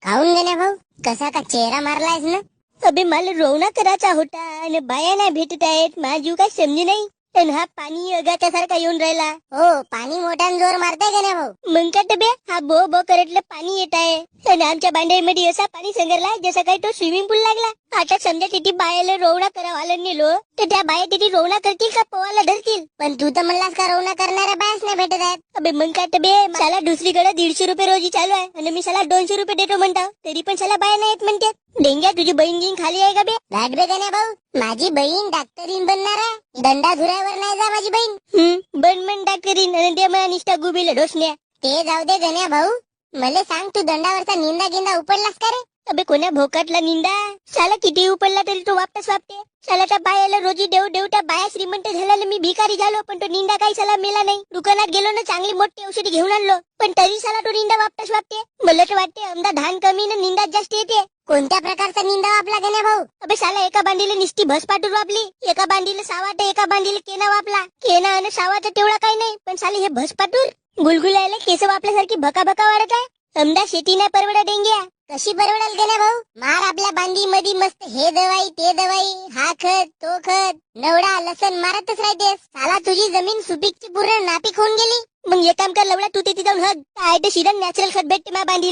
खाऊन गेल्या भाऊ, कसा का चेहरा मारलायस ना. अबे मला रोवणा करायचा होता आणि बाया नाही भेटत आहेत. माझा जीव काय समजे नाही. आणि हा पाणी अगाच्या सारखा येऊन राहिला. हो, पाणी मोठ्यानं जोर मारताय गेल्या भाऊ. मग का बे हा बो बो करटलं पाणी येत आहे. आणि आमच्या बांधाईमध्ये असा पाणी संगरला जसा काही तो स्विमिंग पूल लागला. आता समजा तिथे बायाला रोवणा करावाला नेलो तर त्या बाया तिथे रोवणा करतील का पोवाला धरतील. पण तू तर म्हणलास का रोवणा करणाऱ्या बायाच नाही भेटत आहेत. अबे मग काय बे मला दुसरीकडे 150 रुपये रोजी चालू आहे आणि मी साला 200 रुपये देतो म्हणता तरी पण साला बाया नाही येत म्हणते. डेंग्या तुझी बहीण गिन खाली आहे का बे. बॅट बे गण्या भाऊ, माझी बहीण डॉक्टरीन बनणार आहे. दंडा धुरावर नाही जा माझी बहीण. बन मन डॉक्टरीन आणि ते मला निष्ठा गुबीला ढोसण्या. ते जाऊ दे गण्या भाऊ, मले सांग तू दंडावरचा निंदा गिंदा उपडलास का रे. अबे कोण्या भोकाटला निंदा. साला किती उपडला तरी तो वापस वापते. साला त्या बायाला रोजी देऊ देऊ त्या बाया श्रीमंत झाल्याला मी भिकारी झालो. पण तो निंदा काही साला मेला नाही. दुकानात गेलो ना चांगली मोठी औषधी घेऊन आणलो पण तरी साला तो निंदा वापस वापते. मला तर वाटते अमदा धान कमी ना निंदा जास्त येते. कोणत्या प्रकारचा निंदा वापला गण्या भाऊ. अबे साला एका बांधीला निस्ती भस पाटून वापली. एका बांधीला सावाट एका बांधीला केना वापला. केना आणि सावाचा तेवढा काही नाही पण साली हे भस पाटूर गुलगुलायला केस वापल्यासारखी भका भका वाढत आहे. अमदा शेती नाही परवडा डेंग्या. कशी परवडेल गेल्या भाऊ. मार आपल्या बांधी मध्ये मस्त हे दवाई ते दवाई, हा खत तो खत, नवडा लसण मारतच राहतेस. साला तुझी जमीन सुपीकची पूर्ण नापीक होऊन गेली. मग एक काम कर लवडा तू तिथे जाऊन हग काय ते शिरण नॅचरल खत भेटते मा बांधी.